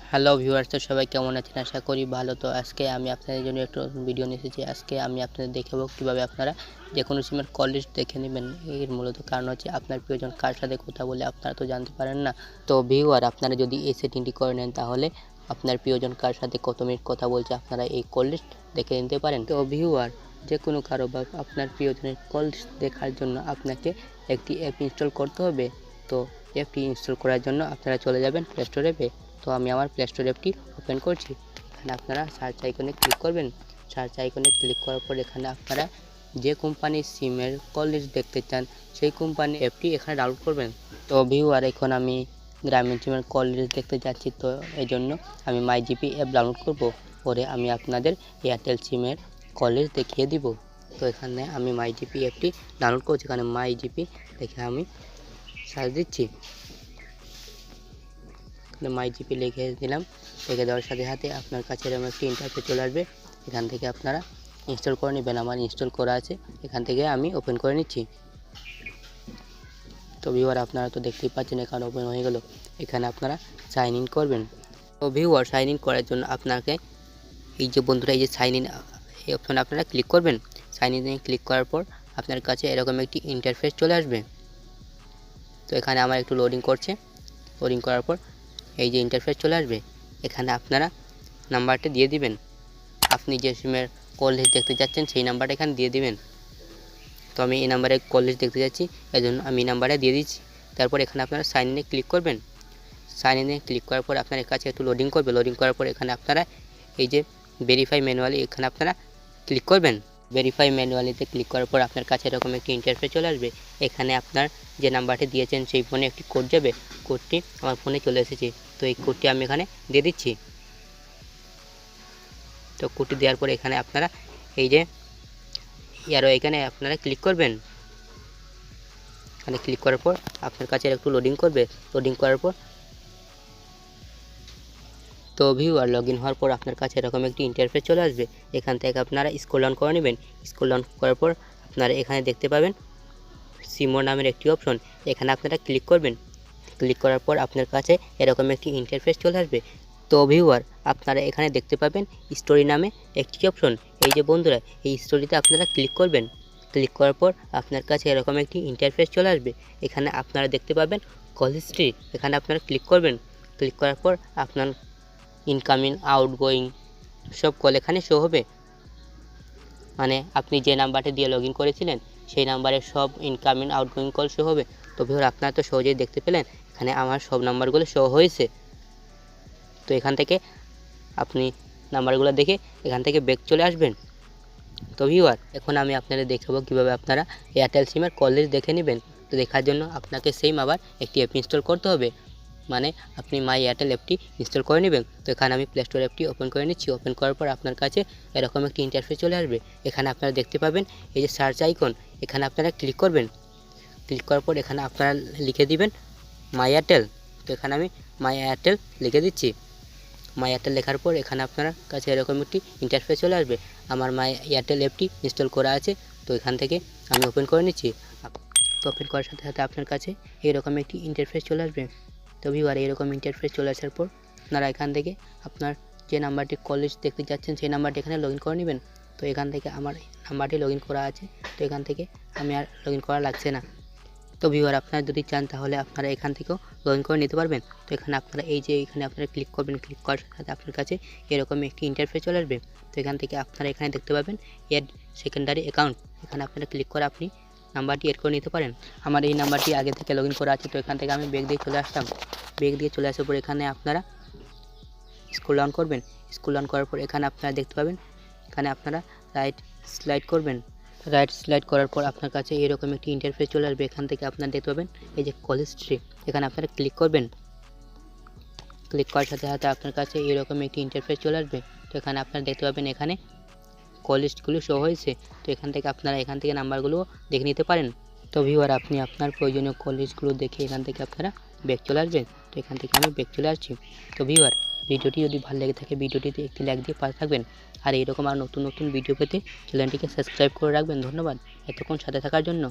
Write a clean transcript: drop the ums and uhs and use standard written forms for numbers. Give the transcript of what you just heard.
Hello viewers, তো সবাই কেমন আছেন? আশা করি ভালো। তো আজকে আমি আপনাদের জন্য একটা ভিডিও নিয়ে এসেছি। আজকে আমি আপনাদের দেখাবো কীভাবে আপনারা যে কোনো সিমের কল লিস্ট দেখে নেবেন। এর মূলত কারণ হচ্ছে আপনার প্রিয়জন কার সাথে কথা বলে আপনারা তো জানতে পারেন না। তো ভিউয়ার, আপনারা যদি এই সেটিংটি করে নেন তাহলে আপনার প্রিয়জন কার সাথে কত মিনিট কথা বলছে আপনারা এই কল লিস্ট দেখে নিতে পারেন। তো ভিউয়ার, যে কোনো কারো বা আপনার প্রিয়জনের কল লিস্ট দেখার জন্য আপনাকে একটি অ্যাপ ইনস্টল করতে হবে। তো অ্যাপটি ইনস্টল করার জন্য আপনারা চলে যাবেন প্লে স্টোর অ্যাপে। তো আমি আমার প্লে স্টোর অ্যাপটি ওপেন করছি। এখানে আপনারা সার্চ আইকনে ক্লিক করবেন। সার্চ আইকনে ক্লিক করার পর এখানে আপনারা যে কোম্পানির সিমের কল লিস্ট দেখতে চান সেই কোম্পানির অ্যাপটি এখানে ডাউনলোড করবেন। তো ভিউয়ার, এখন আমি গ্রামীণ সিমের কল লিস্ট দেখতে যাচ্ছি, তো এই জন্য আমি মাই জিপি অ্যাপ ডাউনলোড করব। পরে আমি আপনাদের এয়ারটেল সিমের কল লিস্ট দেখিয়ে দিব। তো এখানে আমি মাই জিপি অ্যাপটি ডাউনলোড করছি। এখানে মাই জিপি দেখে আমি সার্চ দিচ্ছি। মাই জিপি লিখে দিলাম। লিখে দেওয়ার সাথে সাথে আপনার কাছে এরকম একটি ইন্টারফেস চলে আসবে। এখান থেকে আপনারা ইনস্টল করে নেবেন। আমার ইনস্টল করা আছে, এখান থেকে আমি ওপেন করে নিচ্ছি। তো ভিউয়ার, আপনারা তো দেখতেই পাচ্ছেন এখানে ওপেন হয়ে গেল। এখানে আপনারা সাইন ইন করবেন। তো ভিউয়ার, সাইন ইন করার জন্য আপনাকে এই যে বন্ধুরা, এই যে সাইন ইন এই অপশনে আপনারা ক্লিক করবেন। সাইন ইনে ক্লিক করার পর আপনার কাছে এরকম একটি ইন্টারফেস চলে আসবে। তো এখানে আমার একটু লোডিং করছে। লোডিং করার পর এই যে ইন্টারফেস চলে আসবে। এখানে আপনারা নাম্বারটা দিয়ে দিবেন। আপনি যে সিমের কল লিস্ট দেখতে যাচ্ছেন সেই নাম্বারটা এখানে দিয়ে দিবেন। তো আমি এই নাম্বারে কল লিস্ট দেখতে যাচ্ছি, এই জন্য আমি এই নাম্বারটা দিয়ে দিচ্ছি। তারপর এখানে আপনারা সাইন ইনে ক্লিক করবেন। সাইন ইনে ক্লিক করার পর আপনার কাছে একটু লোডিং করবে। লোডিং করার পর এখানে আপনারা এই যে ভেরিফাই ম্যানুয়ালি এখানে আপনারা ক্লিক করবেন। ভেরিফাই ম্যানুয়ালিতে ক্লিক করার পর আপনার কাছে এরকম একটি ইন্টারফেস চলে আসবে। এখানে আপনার যে নাম্বারটি দিয়েছেন সেই ফোনে একটি কোড যাবে। কোডটি আমার ফোনে চলে এসেছে। তো এই কোডটি আমি এখানে দিয়ে দিচ্ছি। তো কোডটি দেওয়ার পরে এখানে আপনারা এই যে অ্যারো এখানে আপনারা ক্লিক করবেন। এখানে ক্লিক করার পর আপনার কাছে একটু লোডিং করবে। লোডিং করার পর তো ভিউয়ার, লগইন হওয়ার পর আপনার কাছে এরকম একটি ইন্টারফেস চলে আসবে। এখান থেকে আপনারা স্ক্রল ডাউন করে নেবেন। স্ক্রল ডাউন করার পর আপনারা এখানে দেখতে পাবেন সিমো নামের একটি অপশন। এখানে আপনারা ক্লিক করবেন। ক্লিক করার পর আপনার কাছে এরকম একটি ইন্টারফেস চলে আসবে। তো ভিউয়ার, আপনারা এখানে দেখতে পাবেন স্টোরি নামে একটি অপশন। এই যে বন্ধুরা, এই স্টোরিতে আপনারা ক্লিক করবেন। ক্লিক করার পর আপনার কাছে এরকম একটি ইন্টারফেস চলে আসবে। এখানে আপনারা দেখতে পাবেন কল হিস্ট্রি। এখানে আপনারা ক্লিক করবেন। ক্লিক করার পর আপনার ইনকামিং আউটগোয়িং সব কল এখানে শো হবে। মানে আপনি যে নাম্বারটি দিয়ে লগ ইন করেছিলেন সেই নাম্বারে সব ইনকামিং আউটগোয়িং কল শো হবে। তো ভিউয়ার, আপনারা তো সহজেই দেখতে পেলেন এখানে আমার সব নাম্বারগুলো শো হয়েছে। তো এখান থেকে আপনি নাম্বারগুলো দেখে এখান থেকে ব্যাক চলে আসবেন। তো ভিউয়ার, এখন আমি আপনাদের দেখাবো কীভাবে আপনারা এয়ারটেল সিমের কল লিস্ট দেখে নেবেন। তো দেখার জন্য আপনাকে সেম আবার একটি অ্যাপ ইনস্টল করতে হবে। মানে আপনি মাই এয়ারটেল অ্যাপটি ইনস্টল করে নেবেন। তো এখানে আমি প্লে স্টোর অ্যাপটি ওপেন করে নিচ্ছি। ওপেন করার পর আপনার কাছে এরকম একটি ইন্টারফেস চলে আসবে। এখানে আপনারা দেখতে পাবেন এই যে সার্চ আইকন, এখানে আপনারা ক্লিক করবেন। ক্লিক করার পর এখানে আপনারা লিখে দিবেন মাই এয়ারটেল। তো এখানে আমি মাই এয়ারটেল লিখে দিচ্ছি। মাই এয়ারটেল লেখার পর এখানে আপনার কাছে এরকম একটি ইন্টারফেস চলে আসবে। আমার মাই এয়ারটেল অ্যাপটি ইনস্টল করা আছে। তো এখান থেকে আমি ওপেন করে নিচ্ছি। তো ওপেন করার সাথে সাথে আপনার কাছে এরকম একটি ইন্টারফেস চলে আসবে। তো ভিউয়ার, এরকম ইন্টারফেস চলে আসার পর আপনারা এখান থেকে আপনার যে নাম্বারটি কল লিস্ট দেখতে যাচ্ছেন সেই নাম্বারটি এখানে লগ ইন করে নেবেন। তো এখান থেকে আমার নাম্বারটি লগ ইন করা আছে। তো এখান থেকে আমি আর লগ ইন করা লাগছে না। তো ভিউয়ার, আপনারা যদি চান তাহলে আপনারা এখান থেকেও লগ ইন করে নিতে পারবেন। তো এখানে আপনারা এই যে এখানে আপনারা ক্লিক করবেন। ক্লিক করার সাথে আপনার কাছে এরকম একটি ইন্টারফেস চলে আসবে। তো এখান থেকে আপনারা এখানে দেখতে পাবেন এড সেকেন্ডারি অ্যাকাউন্ট। এখানে আপনারা ক্লিক করে আপনি নাম্বারটি এড করে নিতে পারেন। আমার এই নাম্বারটি আগে থেকে লগ ইন করা আছে। তো এখান থেকে আমি ব্যাক দিয়ে চলে আসলাম। ব্যাক দিয়ে চলে আসার পর এখানে আপনারা স্ক্রল ডাউন করবেন। স্ক্রল ডাউন করার পর এখানে আপনারা দেখতে পাবেন এখানে আপনারা রাইট স্লাইড করবেন। রাইট স্লাইড করার পর আপনার কাছে এরকম একটি ইন্টারফেস চলে আসবে। এখান থেকে আপনারা দেখতে পাবেন এই যে কল হিস্ট্রি, এখানে আপনারা ক্লিক করবেন। ক্লিক করার সাথে সাথে আপনার কাছে এরকম একটি ইন্টারফেস চলে আসবে। তো এখানে আপনারা দেখতে পাবেন এখানে কল লিস্টগুলো শো হয়েছে। তো এখান থেকে আপনারা এখান থেকে নাম্বারগুলো দেখে নিতে পারেন। তো ভিউয়ার, আপনি আপনার প্রয়োজনীয় কল লিস্টগুলো দেখে এখান থেকে আপনারা ব্যাক চলে আসবেন। তো এখান থেকে আমি ব্যাক চলে আসছি। তো ভিউয়ার, ভিডিওটি যদি ভালো লেগে থাকে ভিডিওটিতে একটি লাইক দিয়ে পাশে থাকবেন। আর এরকম আর নতুন নতুন ভিডিও পেতে চ্যানেলটিকে সাবস্ক্রাইব করে রাখবেন। ধন্যবাদ এতক্ষণ সাথে থাকার জন্য।